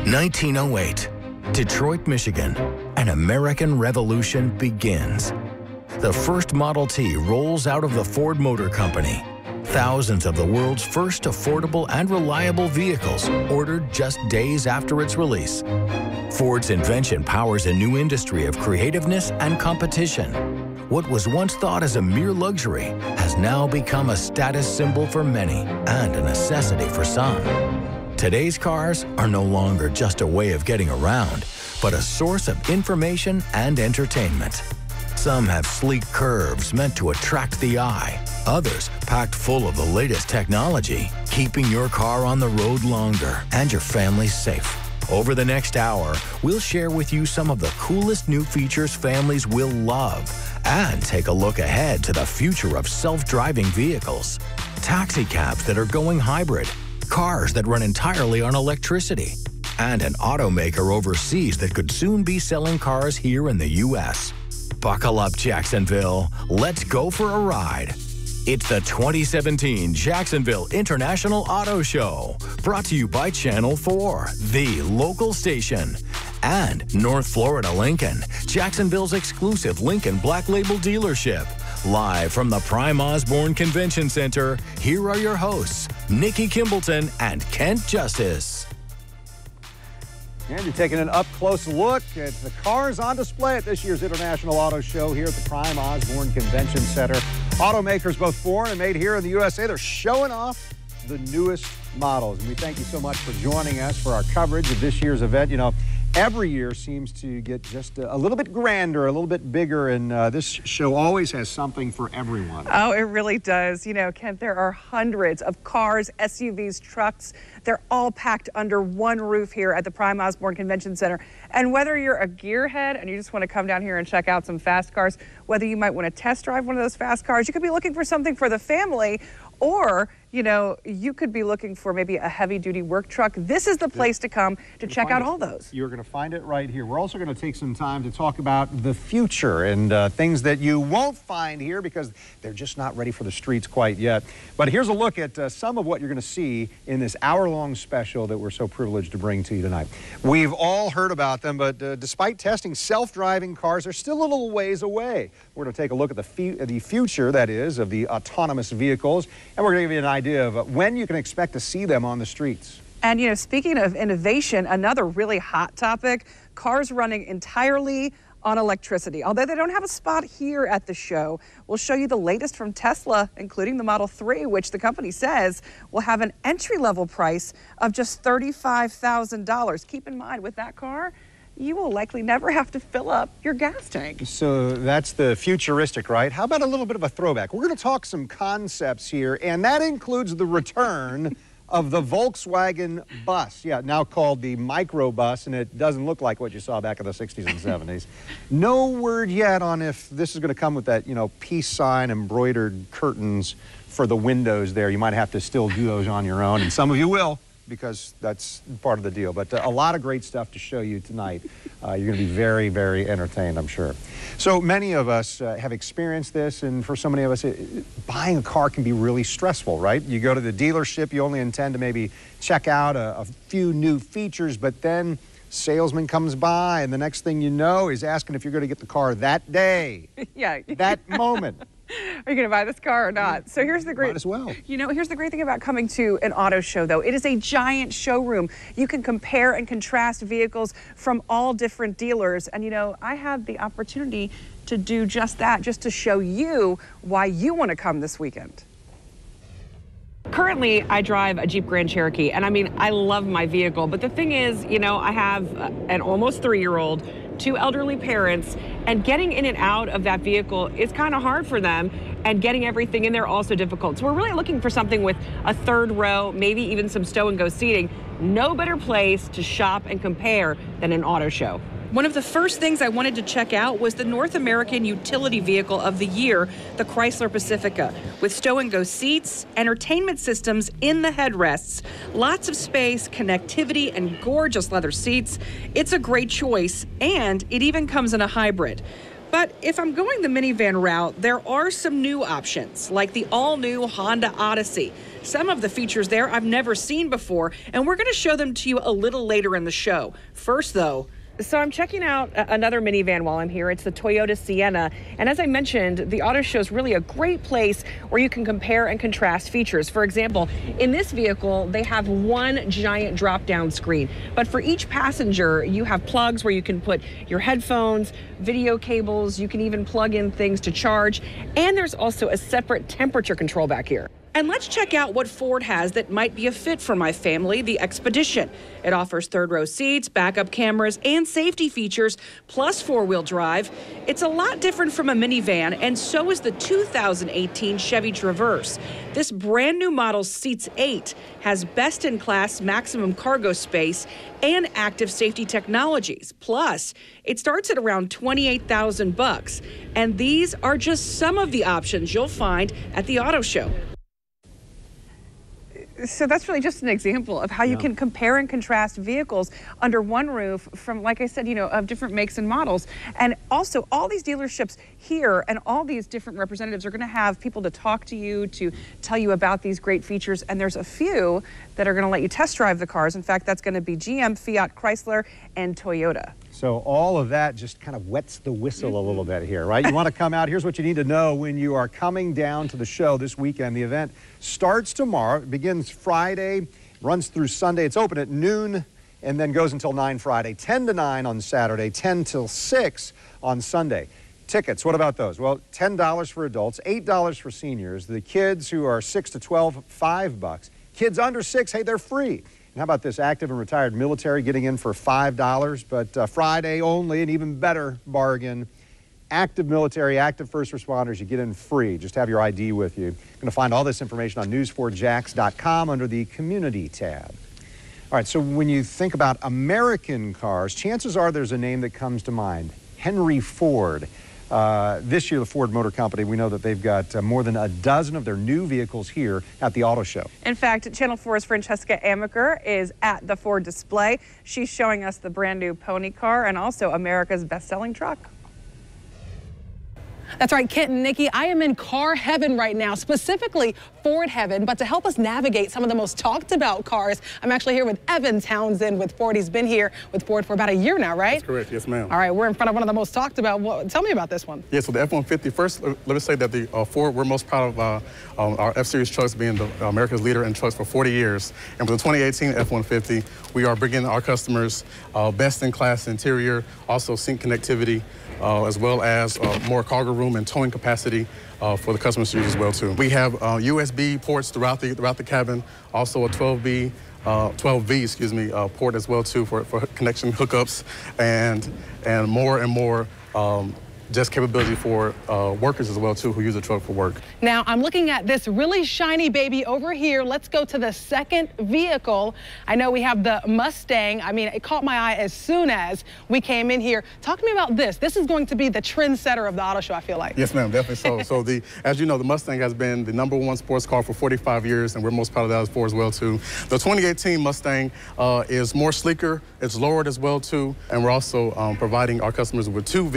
1908, Detroit, Michigan. An American revolution begins. The first Model T rolls out of the Ford Motor Company. Thousands of the world's first affordable and reliable vehicles ordered just days after its release. Ford's invention powers a new industry of creativeness and competition. What was once thought as a mere luxury has now become a status symbol for many and a necessity for some. Today's cars are no longer just a way of getting around, but a source of information and entertainment. Some have sleek curves meant to attract the eye. Others packed full of the latest technology, keeping your car on the road longer and your family safe. Over the next hour, we'll share with you some of the coolest new features families will love and take a look ahead to the future of self-driving vehicles. Taxi cabs that are going hybrid, cars that run entirely on electricity, and an automaker overseas that could soon be selling cars here in the U.S. Buckle up, Jacksonville. Let's go for a ride. It's the 2017 Jacksonville International Auto Show, brought to you by Channel 4, the local station, and North Florida Lincoln, Jacksonville's exclusive Lincoln Black Label dealership. Live from the Prime Osborne Convention Center, here are your hosts, Nikki Kimbleton and Kent Justice. And you're taking an up-close look at the cars on display at this year's International Auto Show here at the Prime Osborne Convention Center. Automakers both foreign and made here in the USA, they're showing off the newest models. And we thank you so much for joining us for our coverage of this year's event. You know, every year seems to get just a little bit grander, a little bit bigger, and this show always has something for everyone. Oh, it really does. You know, Kent, there are hundreds of cars, SUVs, trucks. They're all packed under one roof here at the Prime Osborne Convention Center. And whether you're a gearhead and you just want to come down here and check out some fast cars, whether you might want to test drive one of those fast cars, you could be looking for something for the family, or, you know, you could be looking for maybe a heavy-duty work truck. This is the place to come to check out all those. You're going to find it right here. We're also going to take some time to talk about the future and things that you won't find here because they're just not ready for the streets quite yet. But here's a look at some of what you're going to see in this hour-long special that we're so privileged to bring to you tonight. We've all heard about them, but despite testing, self-driving cars are still a little ways away. We're going to take a look at the future, that is, of the autonomous vehicles, and we're going to give you an idea of when you can expect to see them on the streets. And, you know, speaking of innovation, another really hot topic, cars running entirely on electricity. Although they don't have a spot here at the show, we'll show you the latest from Tesla, including the Model 3, which the company says will have an entry-level price of just $35,000. Keep in mind, with that car, you will likely never have to fill up your gas tank. So that's the futuristic, right? How about a little bit of a throwback? We're going to talk some concepts here, and that includes the return of the Volkswagen bus. Yeah, now called the microbus, and it doesn't look like what you saw back in the 60s and 70s. No word yet on if this is going to come with that, you know, peace sign embroidered curtains for the windows there. You might have to still do those on your own, and some of you will, because that's part of the deal. But a lot of great stuff to show you tonight. You're going to be very, very entertained, I'm sure. So many of us have experienced this, and for so many of us, buying a car can be really stressful, right? You go to the dealership, you only intend to maybe check out a few new features, but then salesman comes by, and the next thing you know is asking if you're going to get the car that day. Yeah. That moment. Are you going to buy this car or not? So here's the great, might as well. You know, here's the great thing about coming to an auto show, though. It is a giant showroom. You can compare and contrast vehicles from all different dealers. And, you know, I had the opportunity to do just that, just to show you why you want to come this weekend. Currently, I drive a Jeep Grand Cherokee, and I mean, I love my vehicle. But the thing is, you know, I have an almost 3-year-old, 2 elderly parents, and getting in and out of that vehicle is kind of hard for them, and getting everything in there also difficult. So we're really looking for something with a 3rd row, maybe even some stow-and-go seating. No better place to shop and compare than an auto show. One of the first things I wanted to check out was the North American Utility Vehicle of the Year, the Chrysler Pacifica, with stow-and-go seats, entertainment systems in the headrests, lots of space, connectivity, and gorgeous leather seats. It's a great choice, and it even comes in a hybrid. But if I'm going the minivan route, there are some new options, like the all-new Honda Odyssey. Some of the features there I've never seen before, and we're going to show them to you a little later in the show. First, though, so I'm checking out another minivan while I'm here. It's the Toyota Sienna. And as I mentioned, the auto show is really a great place where you can compare and contrast features. For example, in this vehicle, they have one giant drop-down screen. But for each passenger, you have plugs where you can put your headphones, video cables. You can even plug in things to charge. And there's also a separate temperature control back here. And let's check out what Ford has that might be a fit for my family, the Expedition. It offers third-row seats, backup cameras, and safety features, plus four-wheel drive. It's a lot different from a minivan, and so is the 2018 Chevy Traverse. This brand-new model seats 8, has best-in-class maximum cargo space, and active safety technologies. Plus, it starts at around $28,000. And these are just some of the options you'll find at the auto show. So that's really just an example of how you can compare and contrast vehicles under one roof from, like I said, of different makes and models. And also all these dealerships here and all these different representatives are going to have people to talk to you, to tell you about these great features. And there's a few that are going to let you test drive the cars. In fact, that's going to be GM, Fiat, Chrysler, and Toyota. So all of that just kind of wets the whistle a little bit here, right? You want to come out. Here's what you need to know when you are coming down to the show this weekend. The event starts tomorrow. It begins Friday, runs through Sunday. It's open at noon and then goes until 9 Friday, 10 to 9 on Saturday, 10 till 6 on Sunday. Tickets, what about those? Well, $10 for adults, $8 for seniors. The kids who are 6 to 12, $5. Kids under 6, hey, they're free. And how about this active and retired military getting in for $5, but Friday only, an even better bargain. Active military, active first responders, you get in free. Just have your ID with you. You're going to find all this information on news4jax.com under the Community tab. All right, so when you think about American cars, chances are there's a name that comes to mind, Henry Ford. This year, the Ford Motor Company, we know that they've got more than a dozen of their new vehicles here at the auto show. In fact, Channel 4's Francesca Amaker is at the Ford display. She's showing us the brand new Pony car and also America's best-selling truck. That's right, Kent and Nikki, I am in car heaven right now, specifically Ford heaven. But to help us navigate some of the most talked about cars, I'm actually here with Evan Townsend with Ford. He's been here with Ford for about a year now, right? That's correct, yes ma'am. All right, we're in front of one of the most talked about. Tell me about this one. Yeah, so the F-150, first, let me say that the Ford, we're most proud of our F-Series trucks being the America's leader in trucks for 40 years. And for the 2018 F-150, we are bringing our customers best-in-class interior, also sync connectivity, as well as more cargo room and towing capacity for the customers to use as well too. We have USB ports throughout the cabin, also a 12V port as well too for connection hookups and more just capability for workers as well too who use the truck for work. Now I'm looking at this really shiny baby over here. Let's go to the second vehicle. I know we have the Mustang. I mean, it caught my eye as soon as we came in here. Talk to me about this. This is going to be the trendsetter of the auto show, I feel like. Yes, ma'am, definitely so. So as you know, the Mustang has been the #1 sports car for 45 years, and we're most proud of that as well too. The 2018 Mustang is more sleeker. It's lowered as well too, and we're also providing our customers with two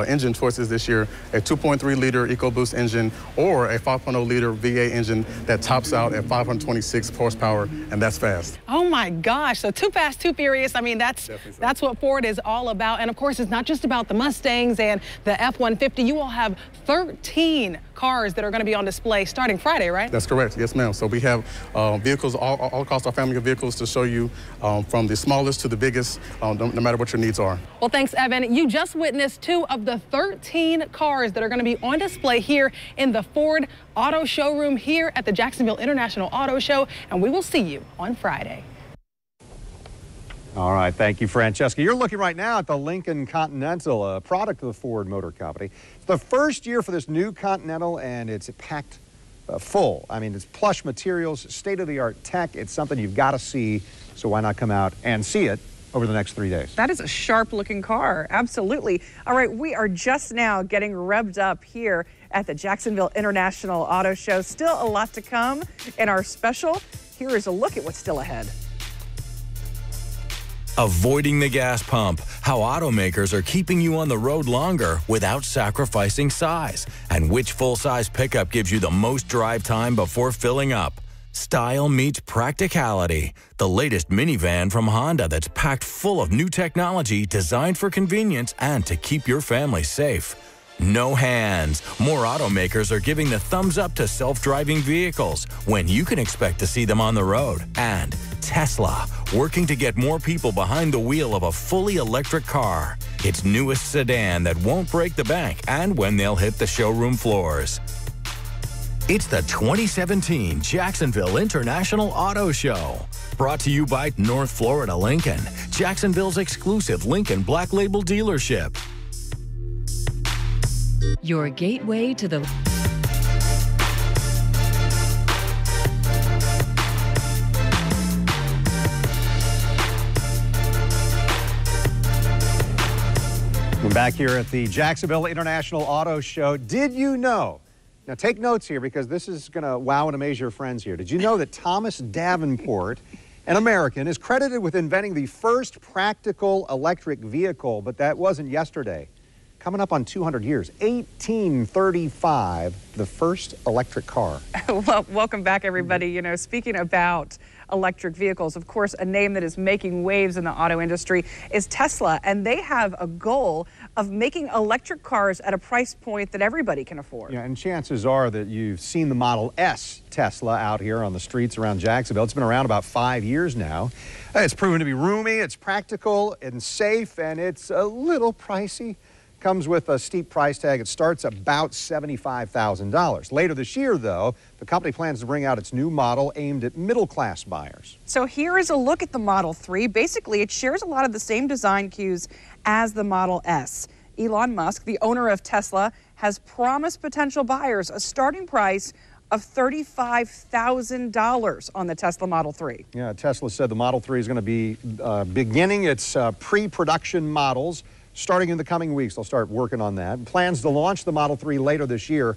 engine choices this year, a 2.3-liter EcoBoost engine or a 5.0-liter V8 engine that tops out at 526 horsepower, and that's fast. Oh my gosh, so too fast, too furious. I mean, that's what Ford is all about. And of course, it's not just about the Mustangs and the F-150. You will have 13 cars that are going to be on display starting Friday, right? That's correct, yes ma'am. So we have vehicles all across our family of vehicles to show you from the smallest to the biggest, no matter what your needs are. Well, thanks, Evan. You just witnessed 2 of the 13 cars that are going to be on display here in the Ford Auto Showroom here at the Jacksonville International Auto Show, and we will see you on Friday. All right, thank you, Francesca. You're looking right now at the Lincoln Continental, a product of the Ford Motor Company. It's the first year for this new Continental, and it's packed full. I mean, it's plush materials, state-of-the-art tech. It's something you've got to see, so why not come out and see it over the next 3 days. That is a sharp-looking car, absolutely. All right, we are just now getting revved up here at the Jacksonville International Auto Show. Still a lot to come in our special. Here is a look at what's still ahead. Avoiding the gas pump. how automakers are keeping you on the road longer without sacrificing size, and which full-size pickup gives you the most drive time before filling up. Style meets practicality. The latest minivan from Honda that's packed full of new technology designed for convenience and to keep your family safe. No hands. More automakers are giving the thumbs up to self-driving vehicles when you can expect to see them on the road. And Tesla, working to get more people behind the wheel of a fully electric car. Its newest sedan that won't break the bank and when they'll hit the showroom floors. It's the 2017 Jacksonville International Auto Show. Brought to you by North Florida Lincoln, Jacksonville's exclusive Lincoln Black Label dealership. Your gateway to the... We're back here at the Jacksonville International Auto Show. Did you know? Now take notes here because this is going to wow and amaze your friends here. Did you know that Thomas Davenport, an American, is credited with inventing the first practical electric vehicle, but that wasn't yesterday. Coming up on 200 years, 1835, the first electric car. Well, welcome back, everybody. You know, speaking about electric vehicles, of course, a name that is making waves in the auto industry is Tesla, and they have a goal of making electric cars at a price point that everybody can afford. Yeah, and chances are that you've seen the Model S Tesla out here on the streets around Jacksonville. It's been around about 5 years now. It's proven to be roomy, it's practical and safe, and it's a little pricey. Comes with a steep price tag. It starts about $75,000. Later this year, though, the company plans to bring out its new model aimed at middle-class buyers. So here is a look at the Model 3. Basically, it shares a lot of the same design cues as the Model S. Elon Musk, the owner of Tesla, has promised potential buyers a starting price of $35,000 on the Tesla Model 3. Yeah, Tesla said the Model 3 is going to be beginning its pre-production models. Starting in the coming weeks, they'll start working on that. Plans to launch the Model 3 later this year.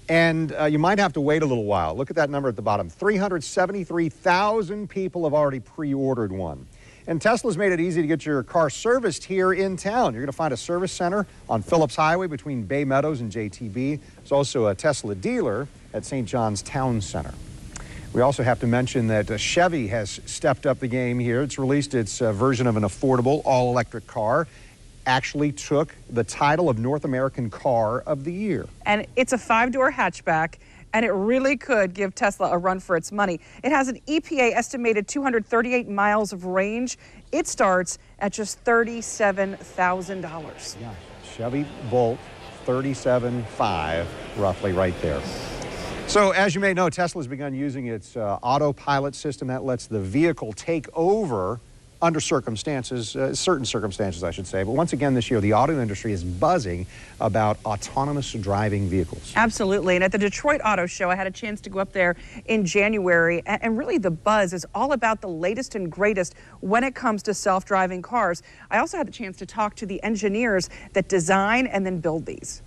And you might have to wait a little while. Look at that number at the bottom. 373,000 people have already pre-ordered one. And Tesla's made it easy to get your car serviced here in town. You're going to find a service center on Phillips Highway between Bay Meadows and JTB. There's also a Tesla dealer at St. John's Town Center. We also have to mention that Chevy has stepped up the game here. It's released its version of an affordable all-electric car. Actually took the title of North American Car of the Year. And it's a 5-door hatchback, and it really could give Tesla a run for its money. It has an EPA estimated 238 miles of range. It starts at just $37,000. Yeah, Chevy Bolt, $37,500, roughly right there. So as you may know, Tesla's begun using its autopilot system that lets the vehicle take over under circumstances, certain circumstances, I should say. But once again this year, the auto industry is buzzing about autonomous driving vehicles. Absolutely. And at the Detroit Auto Show, I had a chance to go up there in January. And really the buzz is all about the latest and greatest when it comes to self-driving cars. I also had the chance to talk to the engineers that design and then build these.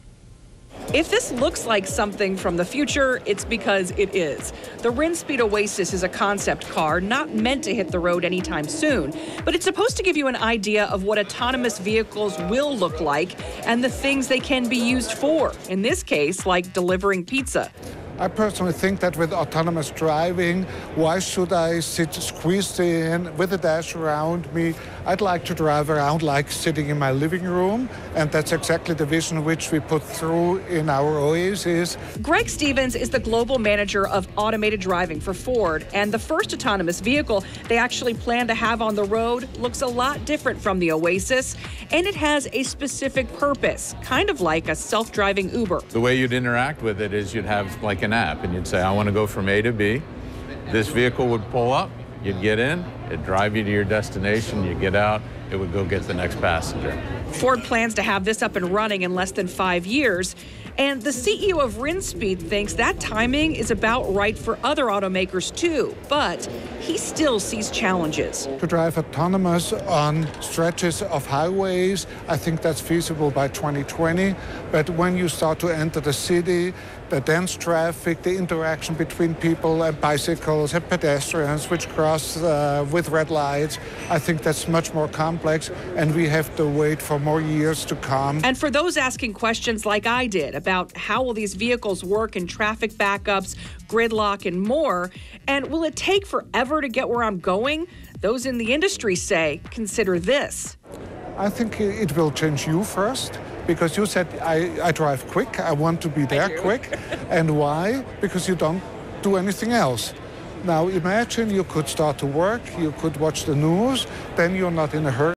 If this looks like something from the future, it's because it is. The Rinspeed Oasis is a concept car not meant to hit the road anytime soon, but it's supposed to give you an idea of what autonomous vehicles will look like and the things they can be used for. In this case, like delivering pizza. I personally think that with autonomous driving, why should I sit squeezed in with a dash around me? I'd like to drive around like sitting in my living room, and that's exactly the vision which we put through in our Oasis. Greg Stevens is the global manager of automated driving for Ford, and the first autonomous vehicle they actually plan to have on the road looks a lot different from the Oasis, and it has a specific purpose, kind of like a self-driving Uber. The way you'd interact with it is you'd have like an app, and you'd say, I want to go from A to B. This vehicle would pull up, you'd get in, it'd drive you to your destination, you'd get out, it would go get the next passenger. Ford plans to have this up and running in less than 5 years. And the CEO of Rinspeed thinks that timing is about right for other automakers too, but he still sees challenges. To drive autonomous on stretches of highways, I think that's feasible by 2020. But when you start to enter the city, the dense traffic, the interaction between people and bicycles and pedestrians which cross with with red lights. I think that's much more complex, and we have to wait for more years to come. And for those asking questions like I did about how will these vehicles work in traffic backups, gridlock, and more, and will it take forever to get where I'm going? Those in the industry say, consider this. I think it will change you first, because you said, I drive quick, I want to be there quick. And why? Because you don't do anything else. Now imagine you could start to work, you could watch the news, then you're not in a hurry.